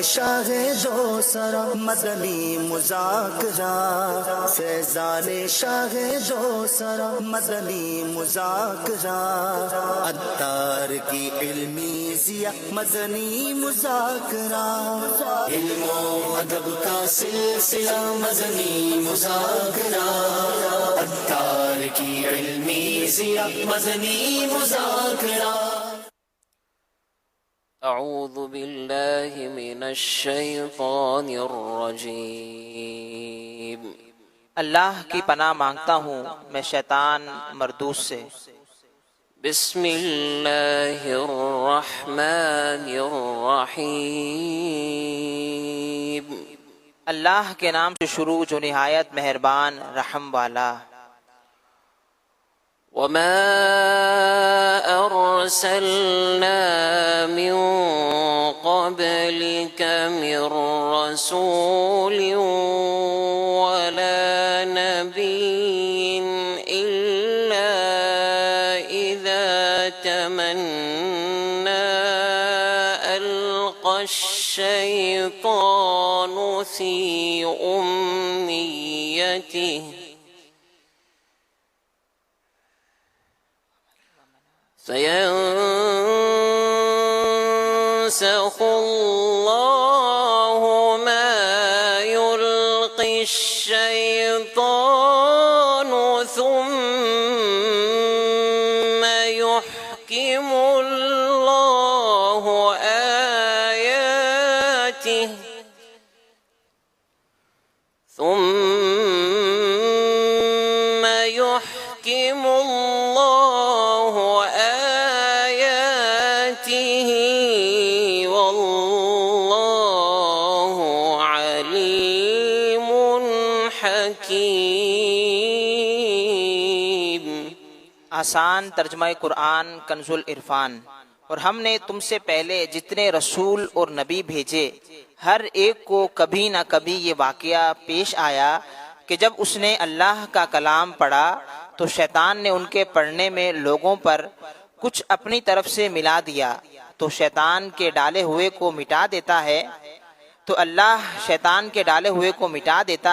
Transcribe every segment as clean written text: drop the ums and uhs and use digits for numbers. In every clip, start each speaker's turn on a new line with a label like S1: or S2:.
S1: شاہ دو سرا مدنی مذاکرہ، فیضان شاہ دو سرا مدنی مذاکرہ، عطار کی علمی ضیاء مدنی مذاکرہ، علم و ادب کا سلسلہ مدنی مذاکرہ، عطار کی علمی ضیاء مدنی مذاکرہ۔
S2: اعوذ باللہ من الشیطان الرجیم۔
S3: اللہ کی پناہ مانگتا ہوں میں شیطان مردود سے۔
S2: بسم اللہ الرحمن الرحیم۔
S3: اللہ کے نام سے شروع جو نہایت مہربان رحم والا۔
S2: وما أرسلنا من قبلك من رسول ولا نبي إلا إذا تمنى ألقى الشيطان في أمنيته سينسخ الله ما يلقي الشيطان ثم يحكم الله آياته واللہ علیم حکیم۔
S3: آسان ترجمہ قرآن کنز العرفان۔ اور ہم نے تم سے پہلے جتنے رسول اور نبی بھیجے ہر ایک کو کبھی نہ کبھی یہ واقعہ پیش آیا کہ جب اس نے اللہ کا کلام پڑھا تو شیطان نے ان کے پڑھنے میں لوگوں پر کچھ اپنی طرف سے ملا دیا تو شیطان کے ڈالے ہوئے کو مٹا دیتا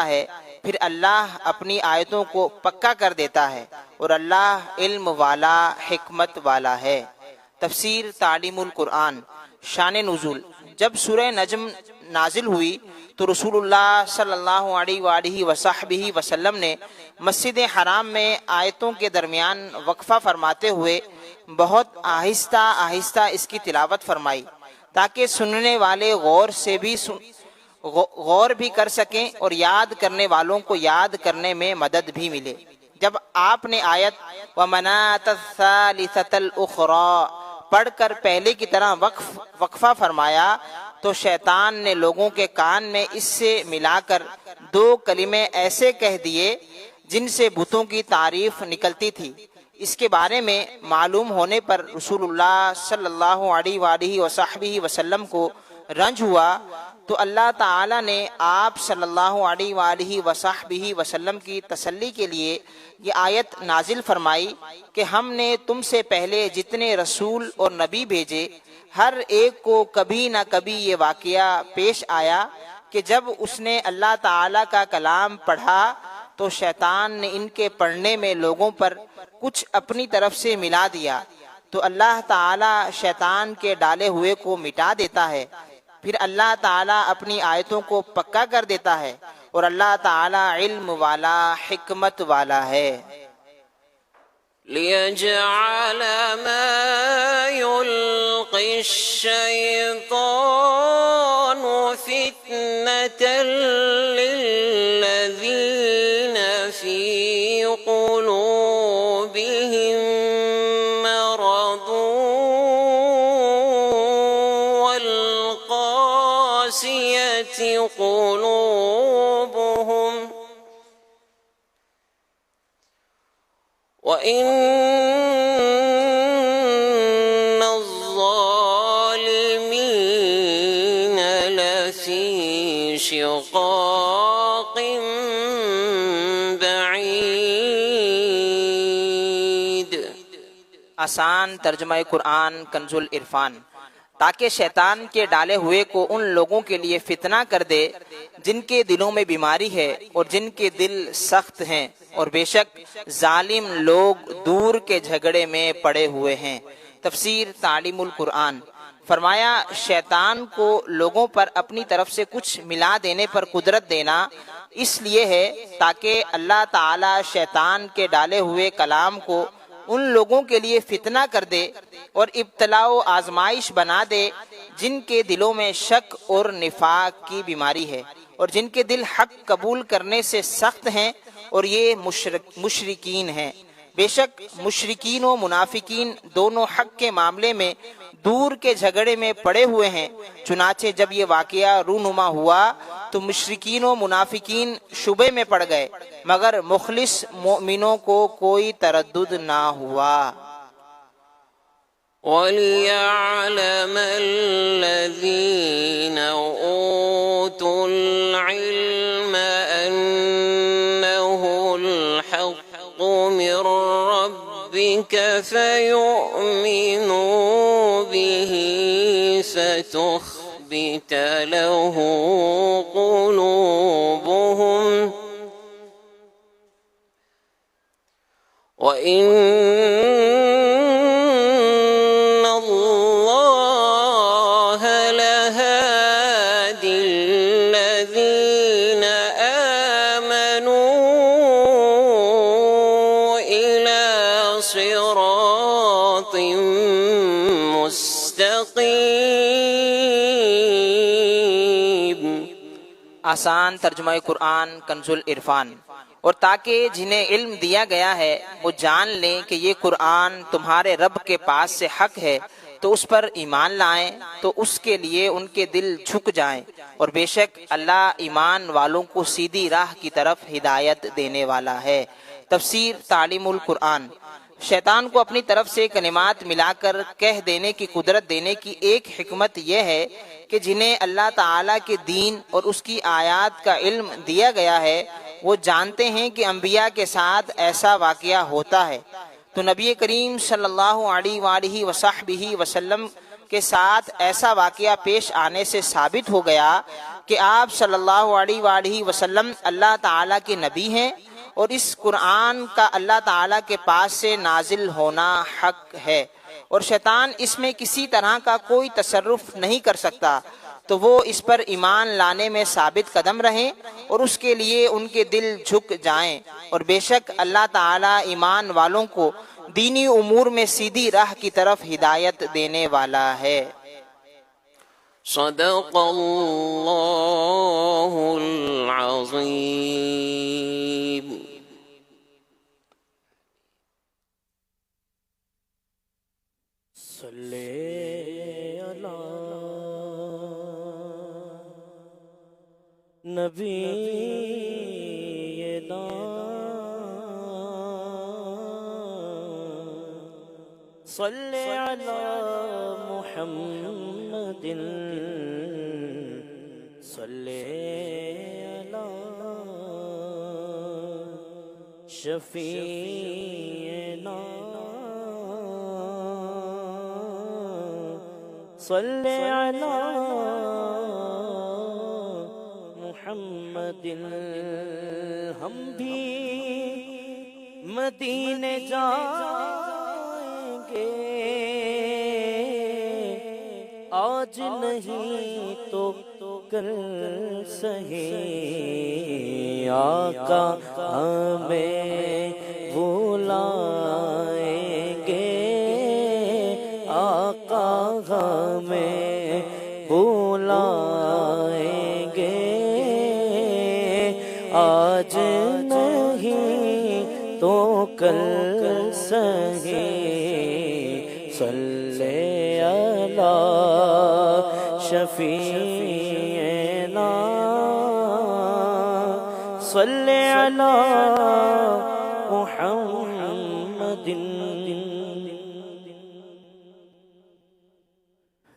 S3: ہے پھر اللہ اپنی آیتوں کو پکا کر دیتا ہے اور اللہ علم والا حکمت والا ہے۔ تفسیر تعلیم القرآن۔ شان نزول۔ جب سورہ نجم نازل ہوئی تو رسول اللہ صلی اللہ علیہ وآلہ وصحبہ وسلم نے مسجد حرام میں آیتوں کے درمیان وقفہ فرماتے ہوئے بہت آہستہ آہستہ اس کی تلاوت فرمائی تاکہ سننے والے غور بھی کر سکیں اور یاد کرنے والوں کو یاد کرنے میں مدد بھی ملے۔ جب آپ نے آیت وَمَنَاةَ الثَّالِثَةَ الْأُخْرَى پڑھ کر پہلے کی طرح وقفہ فرمایا تو شیطان نے لوگوں کے کان میں اس سے ملا کر دو کلمے ایسے کہہ دیے جن سے بتوں کی تعریف نکلتی تھی۔ اس کے بارے میں معلوم ہونے پر رسول اللہ صلی اللہ علیہ وآلہ وصحبہ وسلم کو رنج ہوا تو اللہ تعالی نے آپ صلی اللہ علیہ وآلہ وصحبہ وسلم کی تسلی کے لیے یہ آیت نازل فرمائی کہ ہم نے تم سے پہلے جتنے رسول اور نبی بھیجے ہر ایک کو کبھی نہ کبھی یہ واقعہ پیش آیا کہ جب اس نے اللہ تعالی کا کلام پڑھا تو شیطان نے ان کے پڑھنے میں لوگوں پر کچھ اپنی طرف سے ملا دیا تو اللہ تعالی شیطان کے ڈالے ہوئے کو مٹا دیتا ہے، پھر اللہ تعالی اپنی آیتوں کو پکا کر دیتا ہے اور اللہ تعالی علم والا حکمت والا ہے۔
S2: لِيَجْعَلَ مَا يُلْقِي الشَّيْطَانُ فِتْنَةً لِّلَّذِينَ فِي قُلُوبِهِم مَّرَضٌ وَالْقَاسِيَةِ قُلُوبُهُمْ وَإِنَّ الظَّالِمِينَ لَفِي شِقَاقٍ بَعِيدٍ۔
S3: آسان ترجمہ قرآن کنز العرفان۔ تاکہ شیطان کے ڈالے ہوئے کو ان لوگوں کے لیے فتنہ کر دے جن کے دلوں میں بیماری ہے اور جن کے دل سخت ہیں، اور بے شک ظالم لوگ دور کے جھگڑے میں پڑے ہوئے ہیں۔ تفسیر تعلیم القرآن۔ فرمایا شیطان کو لوگوں پر اپنی طرف سے کچھ ملا دینے پر قدرت دینا اس لیے ہے تاکہ اللہ تعالی شیطان کے ڈالے ہوئے کلام کو ان لوگوں کے لیے فتنہ کر دے اور ابتلا و آزمائش بنا دے جن کے دلوں میں شک اور نفاق کی بیماری ہے، اور جن کے دل حق قبول کرنے سے سخت ہیں، اور یہ مشرکین ہیں۔ بے شک مشرکین و منافقین دونوں حق کے معاملے میں دور کے جھگڑے میں پڑے ہوئے ہیں۔ چنانچہ جب یہ واقعہ رونما ہوا تو مشرکین و منافقین شبے میں پڑ گئے، مگر مخلص مومنوں کو کوئی تردد نہ ہوا۔
S2: وَلِيَعْلَمَ الَّذِينَ أُوتُوا الْعِلْمَ أَنَّهُ الْحَقُّ مِنْ رَبِّكَ فَيُؤْمِنُوا بِهِ سَتُخْبِتَ لَهُ قُلُوبُهُمْ وَإِنَّ اللَّهَ لَهَادِي الَّذِينَ آمَنُوا إِلَى صِرَاطٍ مستقیم۔
S3: آسان ترجمہ قرآن کنز العرفان۔ اور تاکہ جنہیں علم دیا گیا ہے وہ جان لیں کہ یہ قرآن تمہارے رب کے پاس سے حق ہے، تو اس پر ایمان لائیں تو اس کے لیے ان کے دل جھک جائیں، اور بے شک اللہ ایمان والوں کو سیدھی راہ کی طرف ہدایت دینے والا ہے۔ تفسیر تعلیم القرآن۔ شیطان کو اپنی طرف سے کلمات ملا کر کہہ دینے کی قدرت دینے کی ایک حکمت یہ ہے کہ جنہیں اللہ تعالیٰ کے دین اور اس کی آیات کا علم دیا گیا ہے وہ جانتے ہیں کہ انبیاء کے ساتھ ایسا واقعہ ہوتا ہے، تو نبی کریم صلی اللہ علیہ وآلہ وصحبہ وسلم کے ساتھ ایسا واقعہ پیش آنے سے ثابت ہو گیا کہ آپ صلی اللہ علیہ وآلہ وسلم اللہ تعالیٰ کے نبی ہیں، اور اس قرآن کا اللہ تعالیٰ کے پاس سے نازل ہونا حق ہے، اور شیطان اس میں کسی طرح کا کوئی تصرف نہیں کر سکتا، تو وہ اس پر ایمان لانے میں ثابت قدم رہیں اور اس کے لیے ان کے دل جھک جائیں، اور بے شک اللہ تعالیٰ ایمان والوں کو دینی امور میں سیدھی راہ کی طرف ہدایت دینے والا ہے۔
S2: صدق اللہ العظیم۔
S4: نبینا صلی علی محمد صلی علی شفیعنا صلی علی محمد۔ ہم بھی مدینے جائیں گے آج نہیں تو کل سہی، آقا ہمیں بلائیں گے، آقا ہمیں بلائیں گے، آج نہیں تو کل سہی، صلی علی شفیعنا صلی علی محمد۔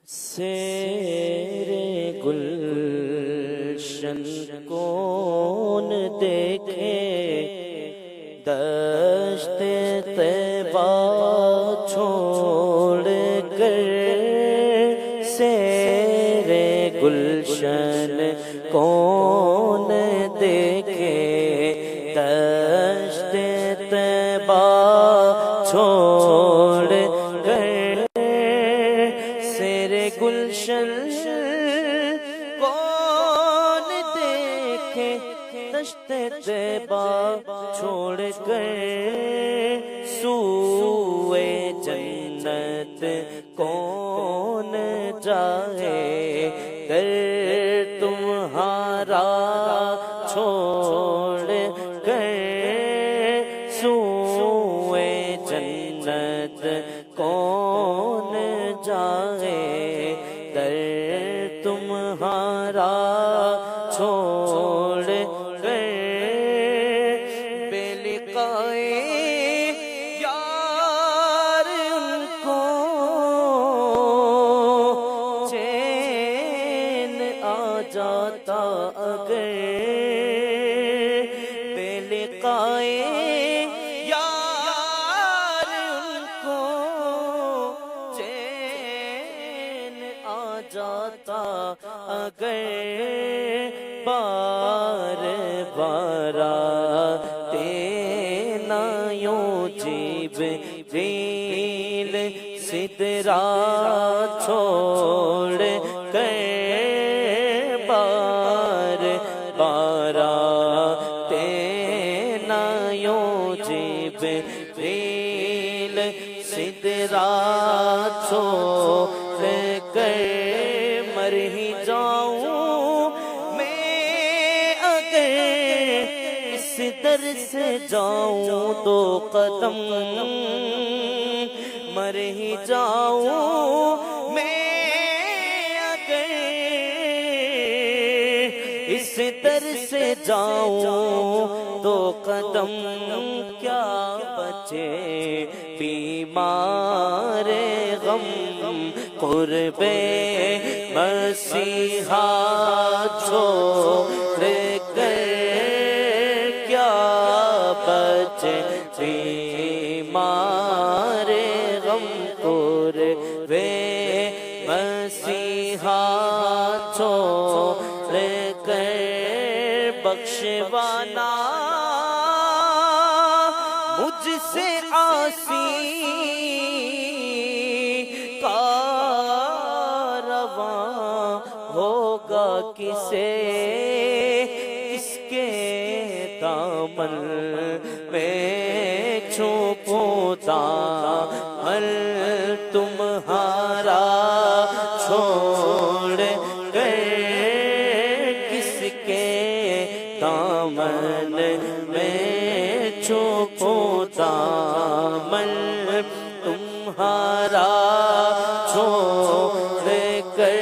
S4: سیر گلشن کون دیکھے، دشت طیبہ چھوڑ کر گلشن کون دیکھے دشت طیبہ چھوڑ کر سیر گلشن کون دیکھے دشت طیبہ چھوڑ کر سوئے جنت کون جائے گر تمہارا چھوڑ کر سوئے جنت کون جائے گر تمہارا چھوڑ کر بے لقائے یار ان کو چین آ جاتا اگر بے لقائے یار ان کو چین آ جاتا اگر بار بار تینا یوں جبریل سدرا چھوڑ کر بار بار تینا یوں جبریل سدرا چھوڑ کر مر ہی جاؤں میں اگر اس در سے جاؤں تو قدم مر ہی جاؤں میں اگر اس در سے جاؤں تو قدم کیا بچے بیمار غم قرب مسیحا چھوڑ کر کیا بچے بیمار غم قرب مسیحا چھوڑ کر بخشوانا مجھ سے عاصی کارواں ہوگا کسے کس کے دامن میں چھپوں دامن تمہارا چھوڑ کر کس کے دامن میں چھپوں دامن تمہارا چھوڑ کر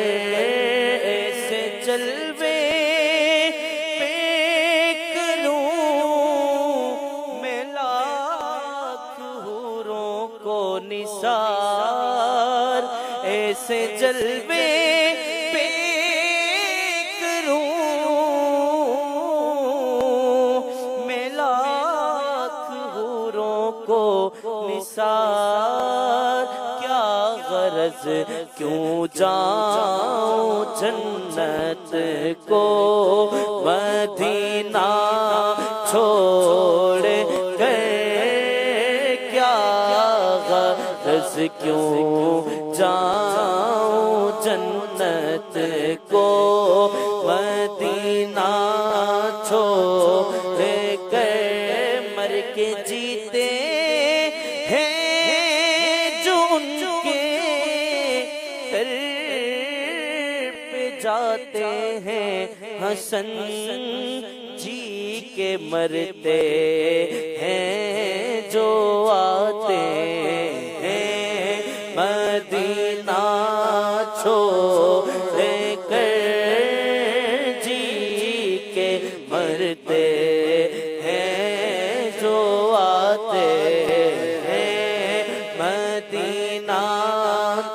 S4: ایسے جلوے پہ کروں میں لاکھ حوروں کو نثار ایسے جلوے پہ کروں میں لاکھ حوروں کو نثار کیا غرض کیوں جاؤں جنت کو مدینہ چھوڑ کر کیا غرض کیوں جاؤں جنت کو مدینہ چھوڑ کر مر کے جیتے ہیں جو ان کے در پہ جاتے ہیں حسن جی کے مرتے ہیں جو آتے ہیں مدینہ چھوڑ کر جی کے مرتے ہیں جو آتے ہیں مدینہ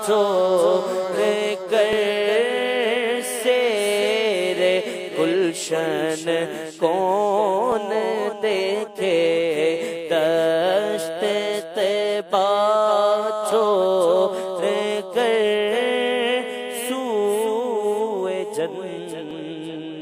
S4: چھوڑ کر سیر گلشن کون دیکھے دشت طیبہ چھوڑ کر سوئے جنت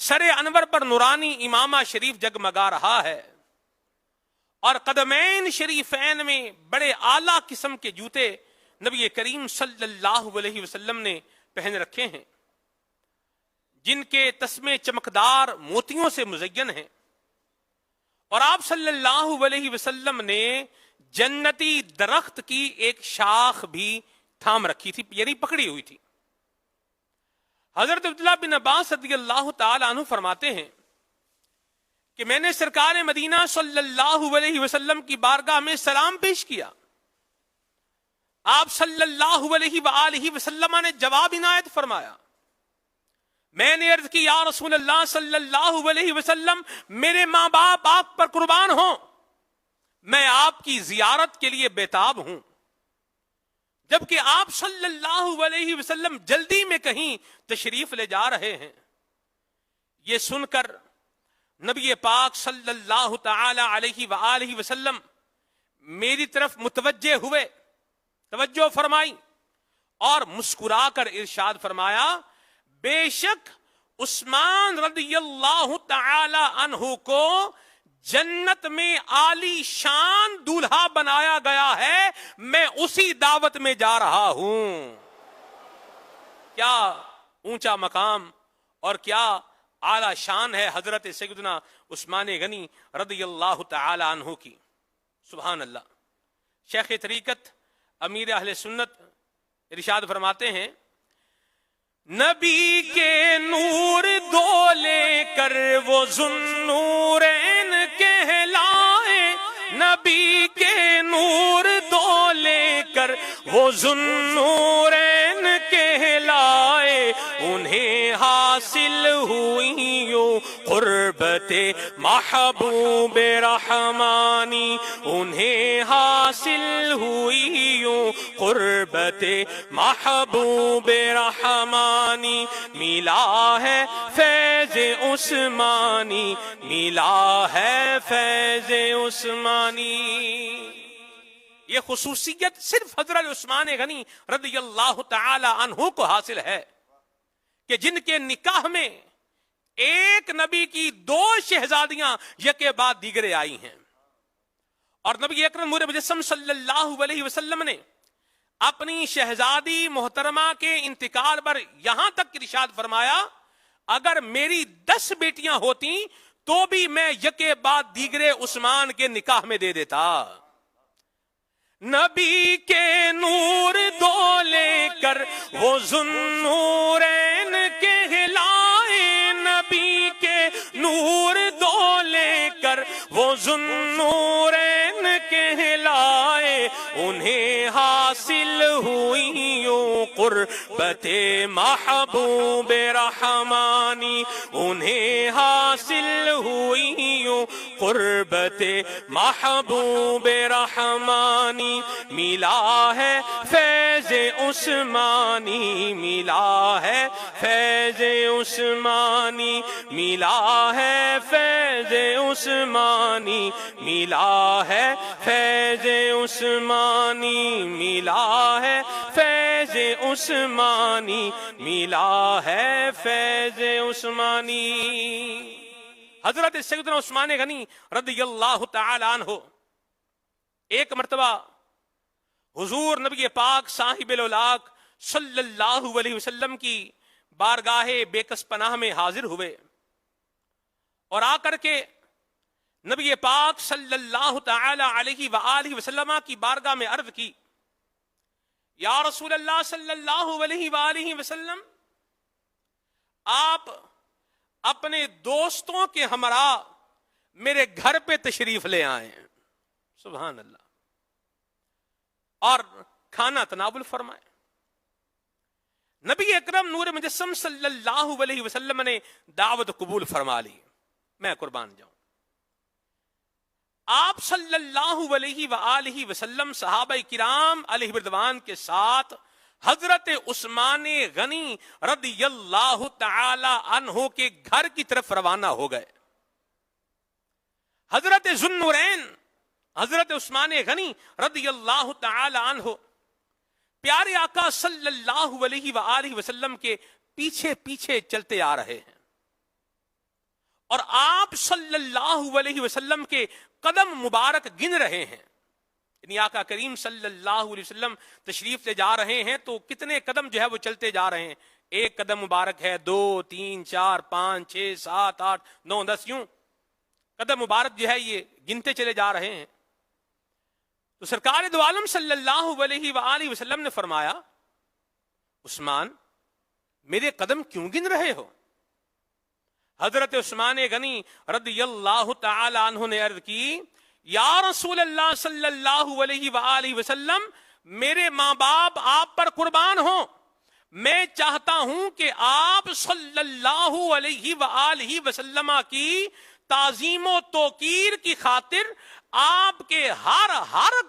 S5: سر انور پر نورانی امامہ شریف جگمگا رہا ہے اور قدمین شریفین میں بڑے اعلیٰ قسم کے جوتے نبی کریم صلی اللہ علیہ وسلم نے پہن رکھے ہیں، جن کے تسمے چمکدار موتیوں سے مزین ہیں، اور آپ صلی اللہ علیہ وسلم نے جنتی درخت کی ایک شاخ بھی تھام رکھی تھی، یعنی پکڑی ہوئی تھی۔ حضرت عبداللہ بن عباس رضی اللہ تعالی عنہ فرماتے ہیں کہ میں نے سرکار مدینہ صلی اللہ علیہ وسلم کی بارگاہ میں سلام پیش کیا، آپ صلی اللہ علیہ وآلہ وسلم نے جواب عنایت فرمایا۔ میں نے عرض کی، یا رسول اللہ صلی اللہ علیہ وسلم، میرے ماں باپ آپ پر قربان ہوں، میں آپ کی زیارت کے لیے بیتاب ہوں، جبکہ آپ صلی اللہ علیہ وسلم جلدی میں کہیں تشریف لے جا رہے ہیں۔ یہ سن کر نبی پاک صلی اللہ تعالی علیہ وآلہ وسلم میری طرف متوجہ ہوئے، توجہ فرمائی اور مسکرا کر ارشاد فرمایا، بے شک عثمان رضی اللہ تعالی عنہ کو جنت میں عالی شان دولہا بنایا گیا ہے، میں اسی دعوت میں جا رہا ہوں۔ کیا اونچا مقام اور کیا اعلی شان ہے حضرت سیدنا عثمان غنی رضی اللہ تعالی عنہ کی، سبحان اللہ۔ شیخ طریقت امیر اہل سنت ارشاد فرماتے ہیں، نبی کے نور دو لے کر وہ ذوالنورین کہلائے، نبی کے نور دو لے کر وہ ذوالنورین کہلائے، انہیں حاصل ہوئی یوں قربت محبوب رحمانی، انہیں حاصل ہوئی یوں قربت محبوب رحمانی، ملا ہے فیض عثمانی، ملا ہے فیض عثمانی۔ یہ خصوصیت صرف حضرت عثمان غنی رضی اللہ تعالی عنہ کو حاصل ہے کہ جن کے نکاح میں ایک نبی کی دو شہزادیاں یکے بعد دیگرے آئی ہیں، اور نبی اکرم نور مجسم صلی اللہ علیہ وسلم نے اپنی شہزادی محترمہ کے انتقال پر یہاں تک ارشاد فرمایا، اگر میری 10 بیٹیاں ہوتی تو بھی میں یکے بعد دیگرے عثمان کے نکاح میں دے دیتا۔ نبی کے نور دو لے کر وہ ذوالنورین کہلائے، نبی کے نور دو لے کر وہ ذوالنورین کہلائے، انہیں حاصل ہوئی یوں قربت محبوب رحمانی، انہیں حاصل ہوئی یوں قربت محبوب رحمانی، ملا ہے فیض عثمانی، ملا ہے فیض عثمانی، ملا ہے فیض عثمانی، ملا ہے فیض عثمانی، ملا ہے فیض عثمانی، ملا ہے فیض عثمانی۔ حضرت سیدنا عثمان غنی رضی اللہ تعالی عنہ ایک مرتبہ حضور نبی پاک صاحب الاولاق صلی اللہ علیہ وسلم کی بارگاہ بے کس پناہ میں حاضر ہوئے اور آ کر کے نبی پاک صلی اللہ تعالی علیہ وآلہ وسلم کی بارگاہ میں عرض کی، یا رسول اللہ صلی اللہ علیہ وآلہ وسلم، آپ اپنے دوستوں کے ہمراہ میرے گھر پہ تشریف لے آئے، سبحان اللہ، اور کھانا تناول فرمائے۔ نبی اکرم نور مجسم صلی اللہ علیہ وسلم نے دعوت قبول فرما لی، میں قربان جاؤں۔ آپ صلی اللہ علیہ وآلہ وسلم صحابہ کرام علیہ رضوان کے ساتھ حضرت عثمان غنی رضی اللہ تعالی عنہ کے گھر کی طرف روانہ ہو گئے۔ حضرت ذوالنورین حضرت عثمان غنی رضی اللہ تعالی عنہ پیارے آقا صلی اللہ علیہ وآلہ وسلم کے پیچھے پیچھے چلتے آ رہے ہیں۔ اور آپ صلی اللہ علیہ وسلم کے قدم مبارک گن رہے ہیں. یعنی آقا کریم صلی اللہ علیہ وسلم تشریف لے جا رہے ہیں تو کتنے قدم جو ہے وہ چلتے جا رہے ہیں. ایک قدم مبارک ہے، 2 3 4 5 6 7 8 9 10، یوں قدم مبارک جو ہے یہ گنتے چلے جا رہے ہیں. تو سرکار دو عالم صلی اللہ علیہ وآلہ وسلم نے فرمایا، عثمان میرے قدم کیوں گن رہے ہو؟ حضرت عثمان غنی رضی اللہ تعالی عنہ نے عرض کی، یا رسول اللہ صلی اللہ علیہ وآلہ وسلم، میرے ماں باپ آپ پر قربان ہوں، میں چاہتا ہوں کہ آپ صلی اللہ علیہ وآلہ وسلم کی تعظیم و توقیر کی خاطر آپ کے ہر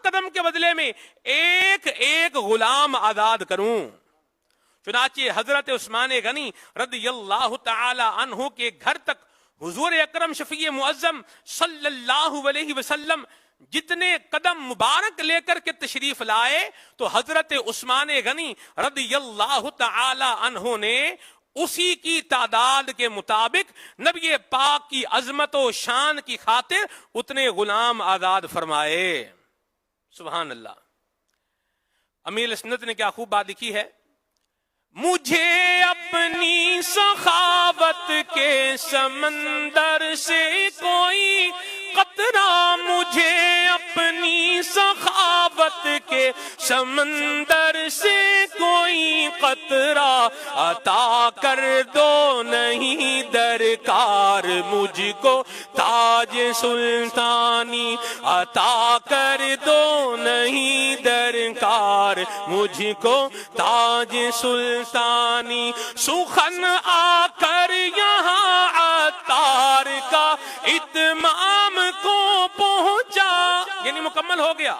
S5: قدم کے بدلے میں ایک ایک غلام آزاد کروں. چنانچہ حضرت عثمان غنی رضی اللہ تعالی عنہ کے گھر تک حضور اکرم شفیع معظم صلی اللہ علیہ وسلم جتنے قدم مبارک لے کر کے تشریف لائے تو حضرت عثمان غنی رضی اللہ تعالی عنہ نے اسی کی تعداد کے مطابق نبی پاک کی عظمت و شان کی خاطر اتنے غلام آزاد فرمائے. سبحان اللہ. امیر سنت نے کیا خوب بات لکھی ہے، مجھے اپنی سخاوت کے سمندر سے کوئی قطرہ، مجھے اپنی سخاوت کے سمندر سے کوئی قطرہ عطا کر دو، نہیں درکار مجھ کو تاج سلطانی عطا کر دو، نہیں درکار مجھ کو تاج سلطانی. سخن آ کر یہاں عطار کا اتمام کو پہنچا، یعنی مکمل ہو گیا.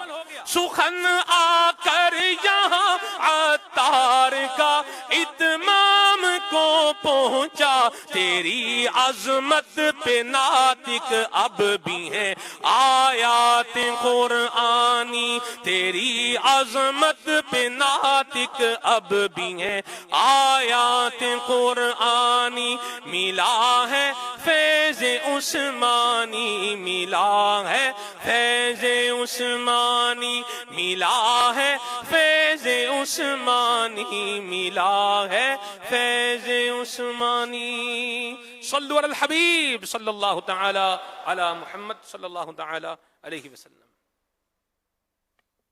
S5: سخن آ کر یہاں عطار کا اتمام کو پہنچا، تیری عظمت پہ ناطق اب بھی ہیں آیات قرآنی، تیری عظمت پہ ناطق اب بھی ہیں آیات قرآنی. ملا ہے فیض عثمانی، ملا ہے فیض عثمانی، ملا ہے فیض عثمانی، ملا ہے فیض عثمانی. صلو علی الحبیب صلی اللہ تعالی علی محمد صلی اللہ تعالی علیہ وسلم.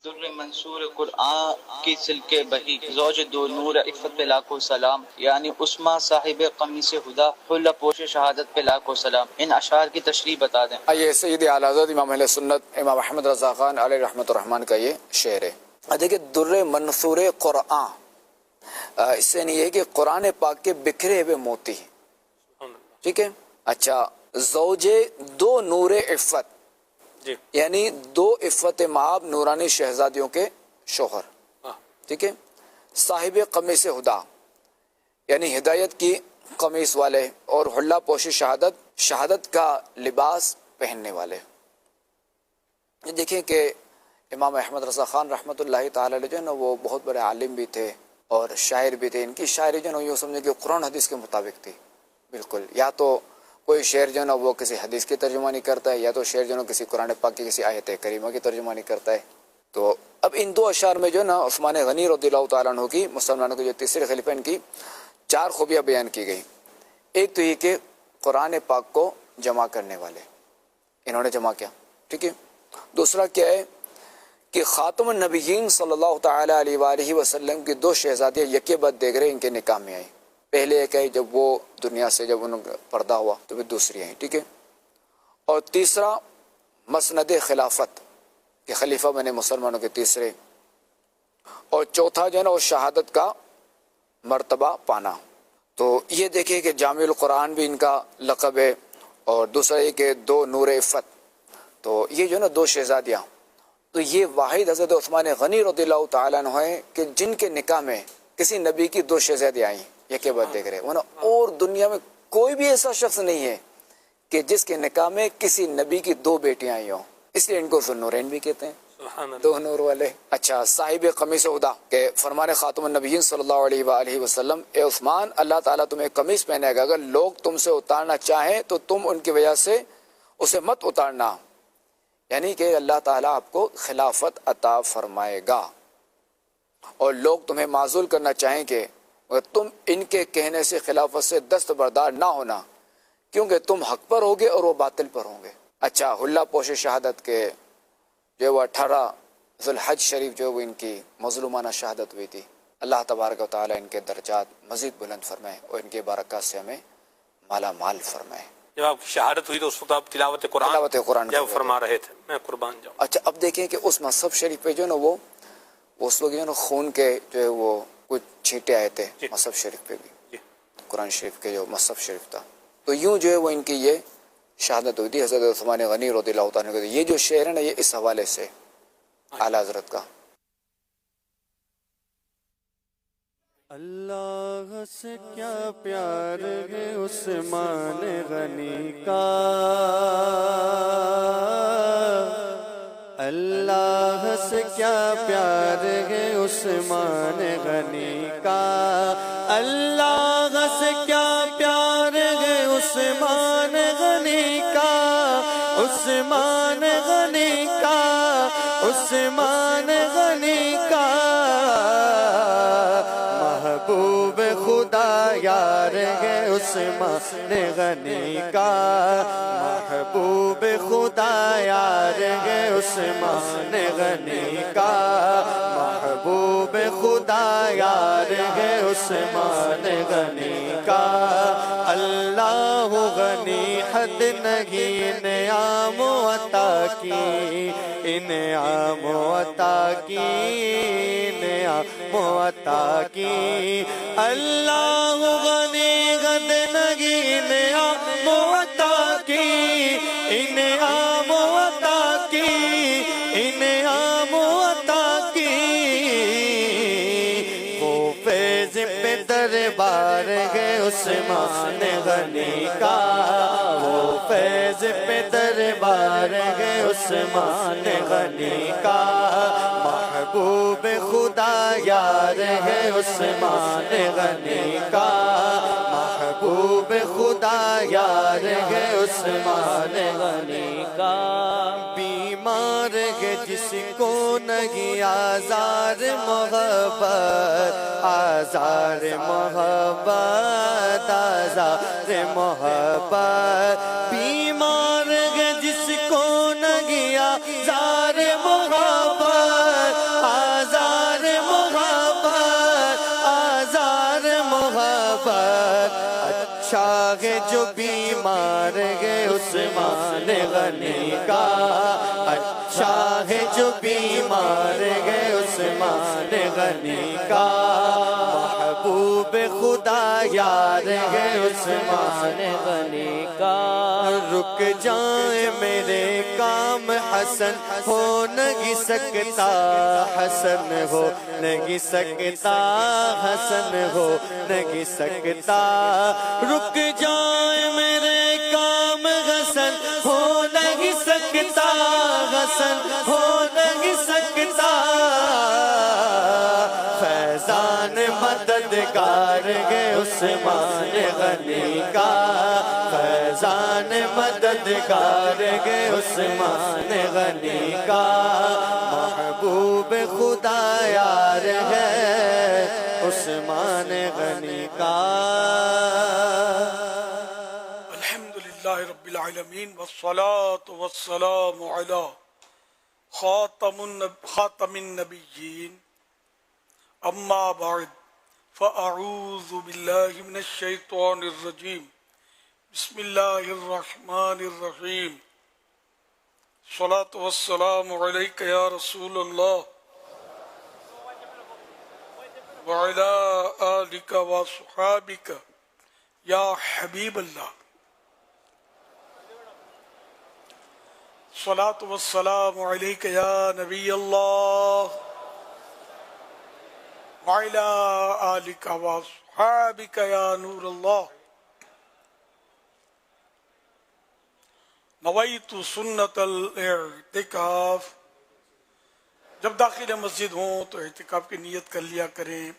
S6: در منصور قرآن کی سلکے بہی، زوج دو نور عفت پہ لاکھوں سلام، یعنی عثمان صاحب قمیص ہدا حلہ پوش شہادت پہ لاکھوں سلام. ان اشعار کی تشریح بتا دیں.
S7: یہ سید اعلی حضرت امام اہل سنت امام احمد رضا خان علیہ رحمۃ الرحمن کا یہ شعر ہے. دیکھیں در منصور قرآن، اس سے نہیں ہے کہ قرآن پاک کے بکھرے ہوئے موتی، ٹھیک ہے. اچھا، زوج دو نور عفت، یعنی دو عفت مآب نورانی شہزادیوں کے شوہر، ٹھیک ہے. صاحب قمیص ہدا، یعنی ہدایت کی قمیص والے، اور حلہ پوشی شہادت، شہادت کا لباس پہننے والے. یہ دیکھیں کہ امام احمد رضا خان رحمۃ اللہ تعالی علیہ جو ہے نا وہ بہت بڑے عالم بھی تھے اور شاعر بھی تھے. ان کی شاعری جو ہے نا یوں سمجھے کہ قرآن حدیث کے مطابق تھی بالکل. یا تو کوئی شعر جو ہے نا وہ کسی حدیث کی ترجمانی کرتا ہے، یا تو شعر جو ہے نا کسی قرآن پاک کی کسی آیت کریمہ کی ترجمانی کرتا ہے. تو اب ان دو اشعار میں جو ہے نا عثمان غنی رضی اللہ تعالیٰ عنہ کی، مسلمانوں کے جو تیسرے خلیفہ، ان کی 4 خوبیاں بیان کی گئی. ایک تو یہ کہ قرآن پاک کو جمع کرنے والے، انہوں نے جمع کیا، ٹھیک ہے. دوسرا کیا ہے کہ خاتم النبیین صلی اللہ تعالی علیہ وآلہ وسلم کی 2 شہزادیاں یکے بعد دیگرے ان کے نکاح میں آئیں. پہلے ایک آئی جب وہ دنیا سے جب انہوں کا پردہ ہوا، تو پھر دوسری آئی، ٹھیک ہے. اور تیسرا مسند خلافت کہ خلیفہ بنے مسلمانوں کے تیسرے. اور چوتھا جو ہے نا وہ شہادت کا مرتبہ پانا. تو یہ دیکھیں کہ جامع القرآن بھی ان کا لقب ہے. اور دوسرا یہ کہ 2 نور عفت. تو یہ جو ہے نا 2 شہزادیاں، تو یہ واحد حضرت عثمان غنی رضی اللہ تعالیٰ عنہ ہیں کہ جن کے نکاح میں کسی نبی کی 2 شہزادیاں آئیں یکے بعد دیکھ رہے. ورنہ اور دنیا میں کوئی بھی ایسا شخص نہیں ہے کہ جس کے نکاح میں کسی نبی کی 2 بیٹیاں آئی ہوں. اس لیے ان کو ذوالنورین بھی کہتے ہیں.
S5: سبحان اللہ.
S7: دو نور والے. اچھا صاحب قمیص ہدا کہ فرمان خاتم النبیین صلی اللہ علیہ وآلہ وسلم، اے عثمان اللہ تعالیٰ تمہیں قمیص پہنے گا، اگر لوگ تم سے اتارنا چاہیں تو تم ان کی وجہ سے اسے مت اتارنا، یعنی کہ اللہ تعالیٰ آپ کو خلافت عطا فرمائے گا. اور لوگ تمہیں معزول کرنا چاہیں کہ تم ان کے کہنے سے خلافت سے دستبردار نہ ہونا، کیونکہ تم حق پر ہوگے اور وہ باطل پر ہوں گے. اچھا حلہ پوش شہادت کے جو وہ 18 ذوالحج شریف جو وہ ان کی مظلومانہ شہادت ہوئی تھی، اللہ تبارک و تعالیٰ ان کے درجات مزید بلند فرمائے اور ان کے برکات سے ہمیں مالا مال فرمائے.
S5: جب آپ کی شہادت ہوئی تو اس وقت آپ تلاوت قرآن جب فرما رہے تھے، میں قربان جاؤں.
S7: اچھا اب دیکھیں کہ اس مصحف شریف پہ جو نا وہ اس وقت جو نا خون کے جو ہے وہ کچھ چھینٹے آئے تھے مصحف شریف پہ بھی، قرآن شریف کے جو مصحف شریف تھا. تو یوں جو ہے وہ ان کی یہ شہادت ہوئی تھی. حضرت عثمان غنی رضی اللہ تعالیٰ عنہ. یہ جو شعر ہے نا یہ اس حوالے سے اعلیٰ حضرت کا.
S8: اللہ سے کیا پیار ہے عثمان غنی کا، اللہ سے کیا پیار ہے عثمان غنی کا، اللہ سے کیا پیار ہے عثمان غنی کا، عثمان غنی کا، عثمان غنی کا. محبوب خدا یار ہے عثمان غنی کا، محبوب خدا یار ہے عثمان غنی کا، محبوب خدا یار ہے عثمان غنی کا. اللہ غنی حد نہیں انعام عطا کی، انعام عطا کی، انعام عطا کی. اللہ غنی حد نہیں انعام عطا کی، انعام عطا کی، انعام عطا کی. وہ فیض پہ دربار ہے عثمان غنی کا، وہ فیض پہ دربار ہے عثمان غنی کا. محبوب خدا یار ہے عثمان غنی کا، محبوب خدا یار ہے عثمان غنی کا. بیمار ہے جس کو نہیں آزار محبت، آزار محبت، آزار محبت. بیمار ہے جس کو نہیں آزار محبت، آزار محبت، آزار محبت. اچھا ہے جو بیمار ہے عثمان غنی کا، اچھا ہے جو بیمار ہے عثمان غنی کا. محبوب خدا یار ہے عثمان غنی کا. رک جائیں میرے کام حسن ہو نہیں سکتا، حسن ہو نہیں سکتا، حسن ہو نہیں سکتا. رک جائیں میرے کام حسن ہو نہیں سکتا، حسن ہو نہیں سکتا. فیضان مددگار ہے عثمان غنی کا، فیضان مددگار ہے عثمان غنی کا. محبوب خدا یار ہے عثمان غنی کا.
S9: الحمدللہ رب العالمین والصلاة والسلام علی خاتم النبیین. اما بعد فاعوذ باللہ من الشیطان الرجیم. بسم اللہ الرحمن الرحیم. الصلاة والسلام علیک یا رسول اللہ وعلی آلک وصحابک یا حبیب اللہ. الصلاة والسلام علیک یا نبی اللہ وعلی آلک وصحابک یا نور اللہ. نویت سنت الاعتکاف جب داخل مسجد ہوں تو اعتکاف کی نیت کر لیا کریں.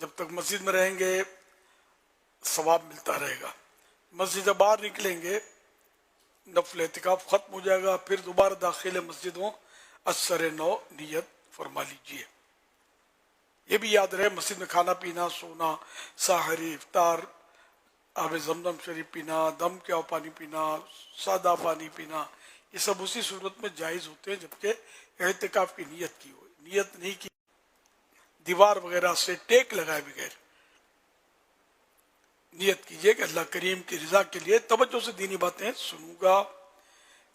S9: جب تک مسجد میں رہیں گے ثواب ملتا رہے گا. مسجد سے باہر نکلیں گے نفل اعتکاف ختم ہو جائے گا. پھر دوبارہ داخل مسجد ہوں اثر نو نیت فرما لیجئے. یہ بھی یاد رہے مسجد میں کھانا پینا، سونا، سحری، افطار، آب زمزم شریف پینا، دم کیا پانی پینا، سادہ پانی پینا، یہ سب اسی صورت میں جائز ہوتے ہیں جبکہ اعتکاف کی نیت کی ہو. نیت نہیں کی دیوار وغیرہ سے ٹیک لگائے بغیر نیت کیجئے کہ اللہ کریم کی رضا کے لیے توجہ سے دینی باتیں سنوں گا.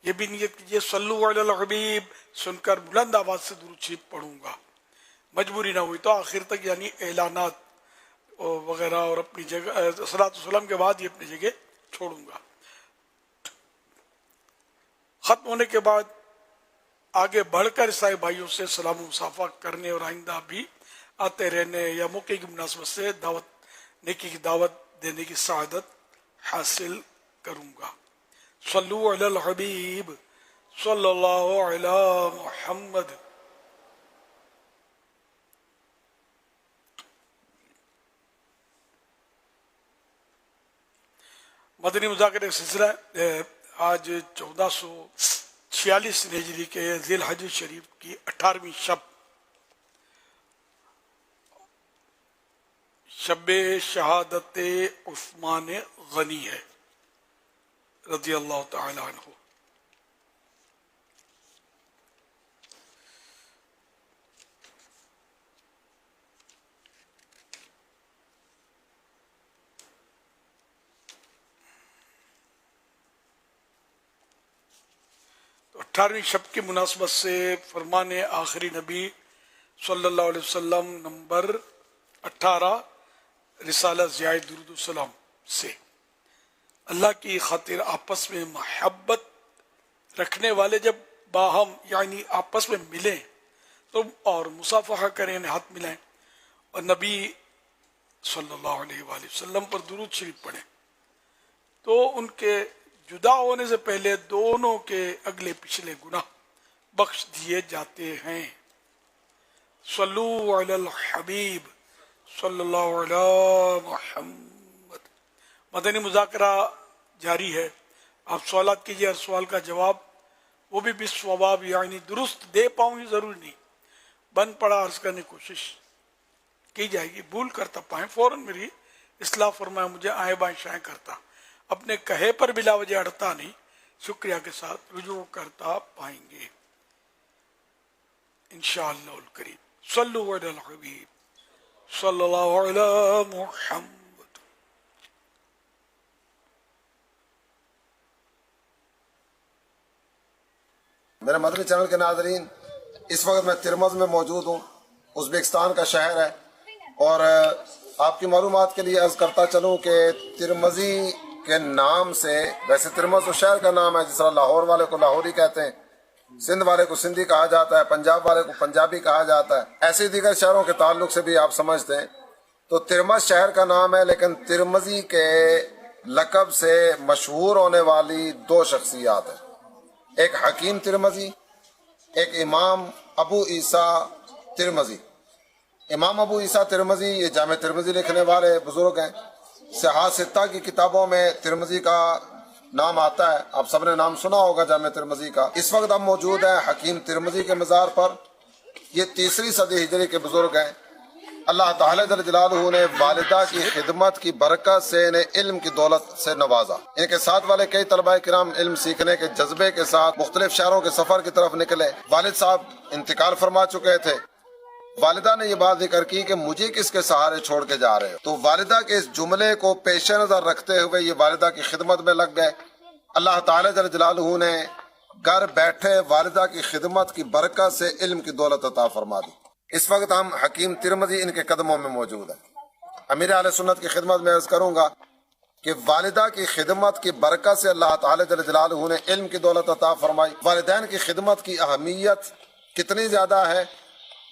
S9: یہ بھی نیت کیجئے صلو علی الحبیب سن کر بلند آواز سے درود شریف پڑھوں گا. مجبوری نہ ہوئی تو آخر تک یعنی اعلانات وغیرہ اور اپنی جگہ صلاۃ والسلام کے بعد یہ اپنی جگہ چھوڑوں گا. ختم ہونے کے بعد آگے بڑھ کر عیسائی بھائیوں سے سلام و مصافحہ کرنے اور آئندہ بھی آتے رہنے یا موقع کی مناسبت سے نیکی کی دعوت دینے کی سعادت حاصل کروں گا. صلو علی الحبیب صلی اللہ علی محمد. مدنی مذاکرے کا سلسلہ آج 1446 ہجری کے ذی الحج شریف کی 18ویں شب شہادت عثمان غنی ہے رضی اللہ تعالی عنہ. تو 18ویں شب کی مناسبت سے فرمان آخری نبی صلی اللہ علیہ وسلم نمبر 18 رسالہ ضیاء درود السلام سے اللہ کی خاطر آپس میں محبت رکھنے والے جب باہم یعنی آپس میں ملیں تو اور مصافحہ کریں یعنی ہاتھ ملائیں اور نبی صلی اللہ علیہ وآلہ وسلم پر درود شریف پڑھیں تو ان کے جدا ہونے سے پہلے دونوں کے اگلے پچھلے گناہ بخش دیے جاتے ہیں. صلو علی الحبیب صلی اللہ علیہ محمد. مدنی مذاکرہ جاری ہے. آپ سوالات کیجیے، ہر سوال کا جواب وہ بھی بالصواب یعنی درست دے پاؤں یہ ضروری نہیں، بن پڑا عرض کرنے کی کوشش کی جائے گی. بھول کرتا پائیں فوراً میری اصلاح فرمائیں، مجھے آئیں بائیں شائیں کرتا، اپنے کہے پر بلا وجہ اڑتا نہیں، شکریہ کے ساتھ رجوع کرتا پائیں گے انشاءاللہ الکریم. صلو علی الحبیب صلی اللہ علی محمد.
S10: میرے مدنی چینل کے ناظرین، اس وقت میں ترمز میں موجود ہوں، ازبکستان کا شہر ہے، اور آپ کی معلومات کے لیے عرض کرتا چلوں کہ ترمزی کے نام سے، ویسے ترمز تو شہر کا نام ہے، جس طرح لاہور والے کو لاہوری کہتے ہیں، سندھ والے کو سندھی کہا جاتا ہے، پنجاب والے کو پنجابی کہا جاتا ہے، ایسے دیگر شہروں کے تعلق سے بھی آپ سمجھتے ہیں. تو ترمز شہر کا نام ہے، لیکن ترمزی کے لقب سے مشہور ہونے والی دو شخصیات ہیں، ایک حکیم ترمزی، ایک امام ابو عیسیٰ ترمزی. امام ابو عیسیٰ ترمزی یہ جامع ترمزی لکھنے والے بزرگ ہیں. صحاح ستہ کی کتابوں میں ترمزی کا نام آتا ہے، آپ سب نے نام سنا ہوگا جامع ترمزی کا. اس وقت ہم موجود ہیں حکیم ترمزی کے مزار پر. یہ 3 صدی ہجری کے بزرگ ہیں. اللہ تعالیٰ جل جلالہ نے والدہ کی خدمت کی برکت سے انہیں علم کی دولت سے نوازا. ان کے ساتھ والے کئی طلبہ کرام علم سیکھنے کے جذبے کے ساتھ مختلف شہروں کے سفر کی طرف نکلے. والد صاحب انتقال فرما چکے تھے. والدہ نے یہ بات ذکر کی کہ مجھے کس کے سہارے چھوڑ کے جا رہے ہو، تو والدہ کے اس جملے کو پیش نظر رکھتے ہوئے یہ والدہ کی خدمت میں لگ گئے. اللہ تعالیٰ جل جلالہ نے گھر بیٹھے والدہ کی خدمت کی برکت سے علم کی دولت عطا فرما دی. اس وقت ہم حکیم ترمزی ان کے قدموں میں موجود ہیں. امیر اہل سنت کی خدمت میں عرض کروں گا کہ والدہ کی خدمت کی برکت سے اللہ تعالیٰ جل جلالہ نے علم کی دولت عطا فرمائی. والدین کی خدمت کی اہمیت کتنی زیادہ ہے،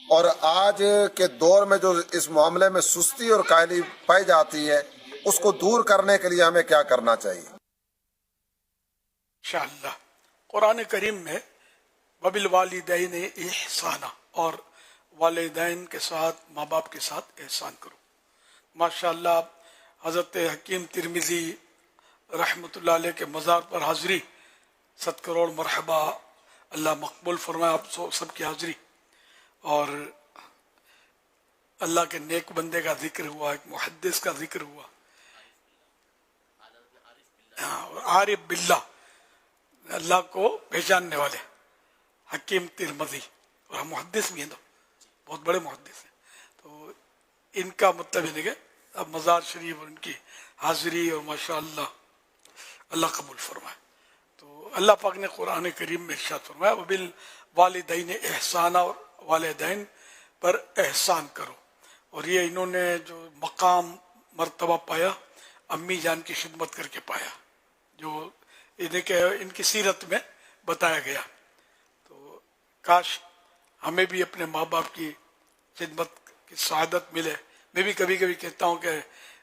S10: اور آج کے دور میں جو اس معاملے میں سستی اور کاہلی پائی جاتی ہے، اس کو دور کرنے کے لیے ہمیں کیا کرنا چاہیے؟
S9: انشاءاللہ قرآن کریم میں وبل والدین احسانا، اور والدین کے ساتھ، ماں باپ کے ساتھ احسان کرو۔ ماشاءاللہ حضرت حکیم ترمذی رحمۃ اللہ علیہ کے مزار پر حاضری، 7 کروڑ مرحبا، اللہ مقبول فرمائے آپ سب کی حاضری، اور اللہ کے نیک بندے کا ذکر ہوا، ایک محدث کا ذکر ہوا، اور عارف باللہ، اللہ کو پہچاننے والے، حکیم ترمذی، اور ہم محدث بھی ہیں، تو بہت بڑے محدث ہیں، تو ان کا مطلب ہے کہ اب مزار شریف اور ان کی حاضری، اور ماشاءاللہ اللہ قبول فرمائے۔ تو اللہ پاک نے قرآن کریم میں ارشاد فرمایا وبالوالدین احسانا، اور والدین پر احسان کرو، اور یہ انہوں نے جو مقام مرتبہ پایا امی جان کی خدمت کر کے پایا، جو ان کی سیرت میں بتایا گیا۔ تو کاش ہمیں بھی اپنے ماں باپ کی خدمت کی سعادت ملے۔ میں بھی کبھی کبھی کہتا ہوں کہ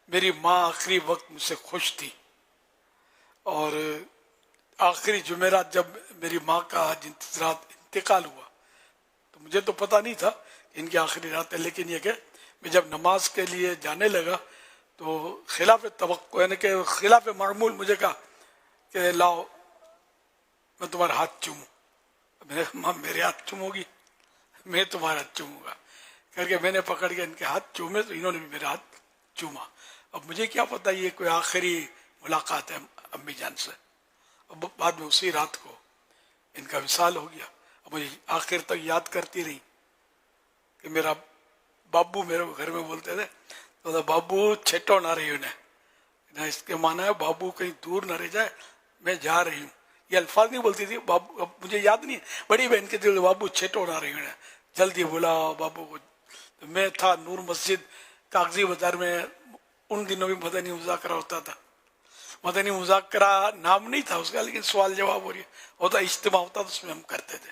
S9: میری ماں آخری وقت مجھ سے خوش تھی، اور آخری جمعرات جب میری ماں کا رات انتقال ہوا تو مجھے تو پتہ نہیں تھا کہ ان کی آخری رات ہے، لیکن یہ کہ میں جب نماز کے لیے جانے لگا تو خلاف توقع، یعنی کہ خلاف معمول، مجھے کہا کہ لاؤ میں تمہارا ہاتھ چوموں۔ میں نے کہا ماں میرے ہاتھ چومو گی؟ میں تمہارا ہاتھ چوموں گا کر کے میں نے پکڑ کے ان کے ہاتھ چومے، تو انہوں نے بھی میرا ہاتھ چوما۔ اب مجھے کیا پتا یہ کوئی آخری ملاقات ہے امی جان سے۔ اب بعد میں اسی رات کو ان کا وصال ہو گیا۔ اب مجھے آخر تک یاد کرتی رہی کہ میرا بابو، میرے گھر میں بولتے تھے تو بابو چھٹو نہ رہی انہیں، اس کے معنی ہے بابو کہیں دور نہ رہ جائے، میں جا رہی ہوں۔ یہ الفاظ نہیں بولتی تھی بابو، اب مجھے یاد نہیں، بڑی بہن کے دل بابو چھٹو نہ رہی انہیں، جلدی بلا بابو کو۔ تو میں تھا نور مسجد کاغذی بازار میں، ان دنوں بھی مدنی مذاکرہ ہوتا تھا۔ مدنی مذاکرہ نام نہیں تھا اس کا، لیکن سوال جواب ہوتا، اجتماع ہوتا، تو اس میں ہم کرتے تھے۔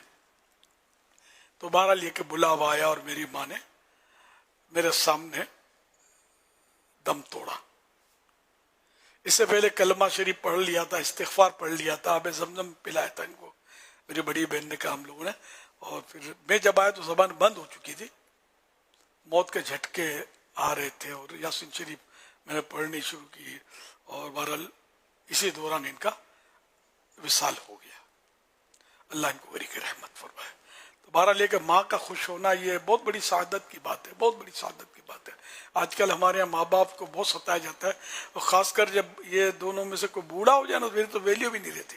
S9: تو بہرحال یہ کہ بلاوا آیا اور میری ماں نے میرے سامنے دم توڑا۔ اس سے پہلے کلمہ شریف پڑھ لیا تھا، استغفار پڑھ لیا تھا، آب زمزم پلایا تھا ان کو، میری بڑی بہن نے کہا ہم لوگوں نے، اور پھر میں جب آیا تو زبان بند ہو چکی تھی، موت کے جھٹکے آ رہے تھے، اور یاسین شریف میں نے پڑھنی شروع کی، اور بہرحال اسی دوران ان کا وصال ہو گیا۔ اللہ ان کو غریق رحمت فرمائے۔ تو بہرحال یہ کہ ماں کا خوش ہونا یہ بہت بڑی سعادت کی بات ہے، بہت بڑی سعادت کی بات ہے۔ آج کل ہمارے یہاں ماں باپ کو بہت ستایا جاتا ہے، اور خاص کر جب یہ دونوں میں سے کوئی بوڑھا ہو جائے نا، پھر تو ویلیو بھی نہیں رہتی،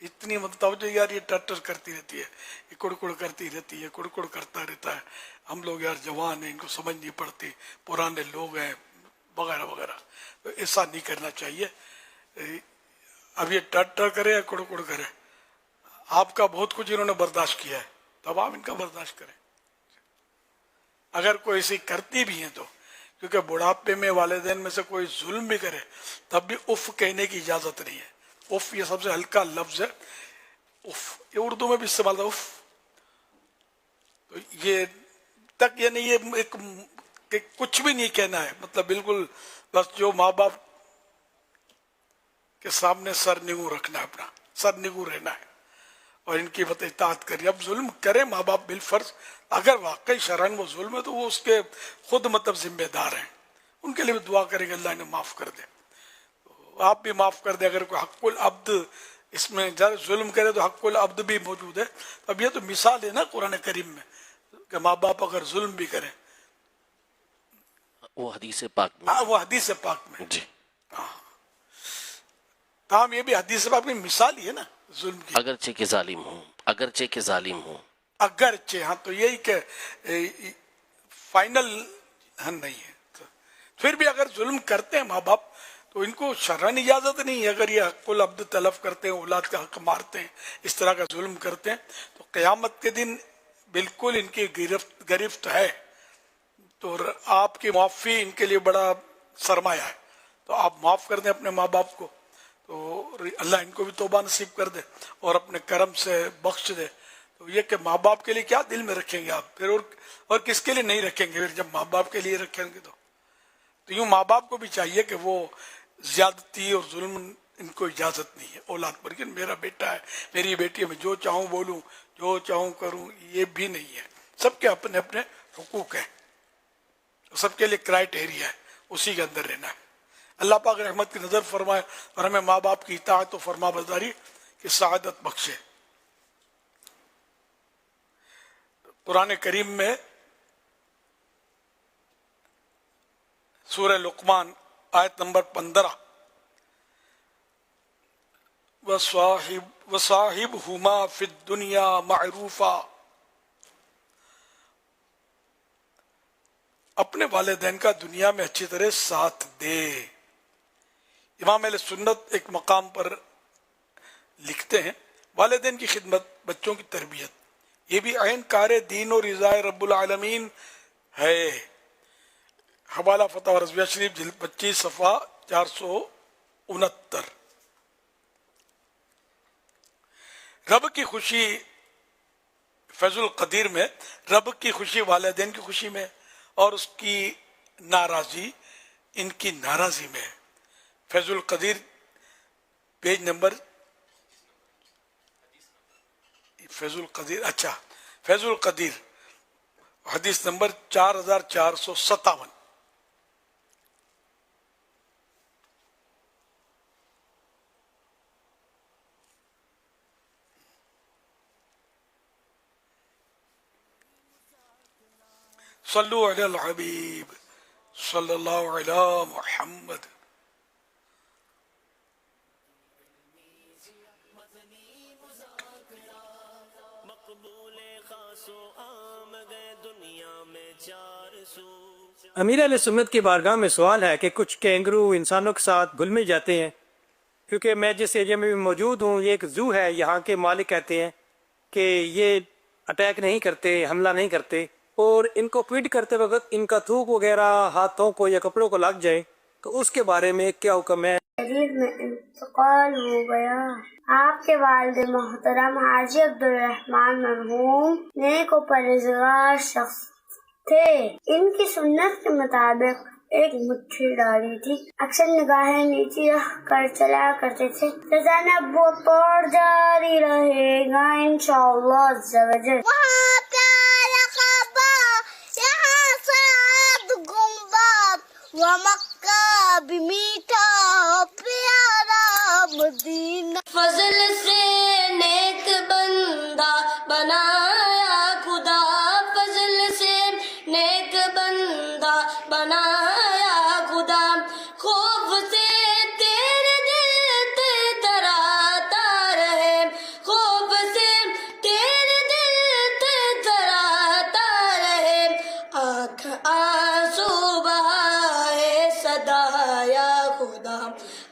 S9: اتنی توجہ یار یہ ٹر کرتی رہتی ہے، یہ کڑکڑ کرتی رہتی ہے، کڑکڑ کرتا رہتا ہے، ہم لوگ یار جوان ہیں، ان کو سمجھ نہیں پڑتی، پرانے لوگ ہیں وغیرہ وغیرہ۔ تو ایسا نہیں کرنا چاہیے۔ اب یہ ٹر کرے یا کڑکڑ کرے، آپ کا بہت کچھ انہوں نے برداشت کیا ہے، تو اب آپ ان کا برداشت کریں، اگر کوئی ایسی کرتی بھی ہیں تو، کیونکہ بڑھاپے میں والدین میں سے کوئی ظلم بھی کرے تب بھی اف کہنے کی اجازت نہیں ہے۔ اف یہ سب سے ہلکا لفظ ہے، اف یہ اردو میں بھی استعمال ہے، اف۔ تو یہ تک یعنی یہ ایک کہ کچھ بھی نہیں کہنا ہے، مطلب بالکل بس جو ماں باپ کے سامنے سر نگو رکھنا ہے، اپنا سر نگو رہنا ہے، اور ان کی اطاعت کریں۔ اب ظلم کرے ماں باپ بالفرض، اگر واقعی شرعاً وہ ظلم ہے تو وہ اس کے خود مطلب ذمہ دار ہیں، ان کے لیے بھی دعا کریں گے اللہ انہیں معاف کر دے، آپ بھی معاف کر دیں۔ اگر کوئی حق العبد اس میں ظلم کرے تو حق العبد بھی موجود ہے۔ اب یہ تو مثال ہے نا قرآن کریم میں کہ ماں باپ اگر ظلم بھی کریں،
S11: وہ حدیث پاک میں،
S9: ہاں وہ حدیث پاک میں
S11: جی،
S9: تاہم یہ بھی حدیث پاک میں مثال ہی ہے نا ظلم کی،
S11: اگرچہ کہ ظالم ہوں، اگرچہ کہ ظالم ہوں،
S9: اگرچہ، ہاں تو یہی کہ فائنل نہیں ہے۔ پھر بھی اگر ظلم کرتے ہیں ماں باپ تو ان کو شرعاً اجازت نہیں ہے، اگر یہ حق العبد تلف کرتے ہیں، اولاد کا حق مارتے ہیں، اس طرح کا ظلم کرتے ہیں، تو قیامت کے دن بالکل ان کی گرفت ہے، تو آپ کی معافی ان کے لیے بڑا سرمایہ ہے۔ تو آپ معاف کر دیں اپنے ماں باپ کو، تو اللہ ان کو بھی توبہ نصیب کر دے اور اپنے کرم سے بخش دے۔ تو یہ کہ ماں باپ کے لیے کیا دل میں رکھیں گے آپ پھر، اور کس کے لیے نہیں رکھیں گے پھر، جب ماں باپ کے لیے رکھیں گے تو یوں ماں باپ کو بھی چاہیے کہ وہ زیادتی اور ظلم ان کو اجازت نہیں ہے اولاد پر کہ میرا بیٹا ہے میری بیٹی ہے میں جو چاہوں بولوں جو چاہوں کروں، یہ بھی نہیں ہے. سب کے اپنے اپنے حقوق ہیں، سب کے لیے کرائٹیریا ہے، اسی کے اندر رہنا ہے. اللہ پاک رحمت کی نظر فرمائے اور ہمیں ماں باپ کی اطاعت و فرما برداری کی سعادت بخشے. قرآن کریم میں سورہ لقمان آیت نمبر 15 وَصَاحِبْهُمَا فِي الدُّنْيَا مَعْرُوفًا، اپنے والدین کا دنیا میں اچھی طرح ساتھ دے. امام اہل سنت ایک مقام پر لکھتے ہیں والدین کی خدمت، بچوں کی تربیت، یہ بھی عین کار دین و رضا رب العالمین ہے. حوالہ فتح رضویہ شریف جلد 25 صفحہ 469. رب کی خوشی فیض القدیر میں، رب کی خوشی والدین کی خوشی میں، اور اس کی ناراضی ان کی ناراضی میں. فیض القدیر پیج نمبر فیض القدیر حدیث نمبر 4457. صلو علی الحبیب صلی اللہ علی محمد.
S12: امیر اہل سنت کی بارگاہ میں سوال ہے کہ کچھ کینگرو انسانوں کے ساتھ گھل مل جاتے ہیں. کیونکہ میں جس ایریا میں بھی موجود ہوں یہ ایک زو ہے، یہاں کے مالک کہتے ہیں کہ یہ اٹیک نہیں کرتے، حملہ نہیں کرتے، اور ان کو فیڈ کرتے وقت ان کا تھوک وغیرہ ہاتھوں کو یا کپڑوں کو لگ جائے تو اس کے بارے میں کیا حکم ہے؟
S13: شریف میں انتقال ہو گیا. آپ کے والد محترم حاجی عبدالرحمن مرحوم نیک و پرہیزگار شخص تھے. ان کی سنت کے مطابق ایک مٹھی داڑھی تھی، اکثر نگاہیں نیچی رکھ کر چلا کرتے تھے. رضانہ وہ طور جاری رہے گا انشاءاللہ عز و جل.
S14: مکہ بھی میٹھا پیارا مدینہ، فضل سے نیک بندہ بنایا خدا، فضل سے نیک بندہ بنایا خدا. خوف سے تیرے دل تے تراتا رہے، خوف سے تیرے دل تے تراتا رہے. آنکھ آنسو بہائے صدا یا خدا،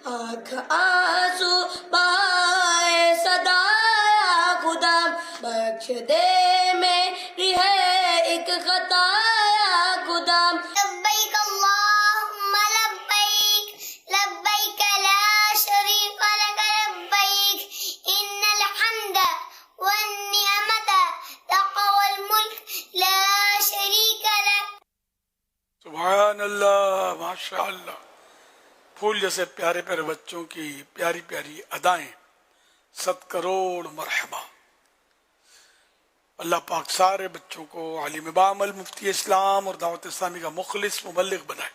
S14: آنکھ آنسو بہائے صدا یا خدا. بخش دے میری ہے ایک خطا یا خدا.
S15: لبیک اللہم لبیک، لبیک لا شریک لک لبیک، ان الحمد والنعمت لک والملک لا شریک لک.
S9: سبحان اللہ، ماشاء اللہ. پھول جیسے پیارے پیارے بچوں کی پیاری پیاری ادائیں، 100 کروڑ مرحبا. اللہ پاک سارے بچوں کو عالم بعمل، مفتی اسلام اور دعوت اسلامی کا مخلص مبلغ بنائے.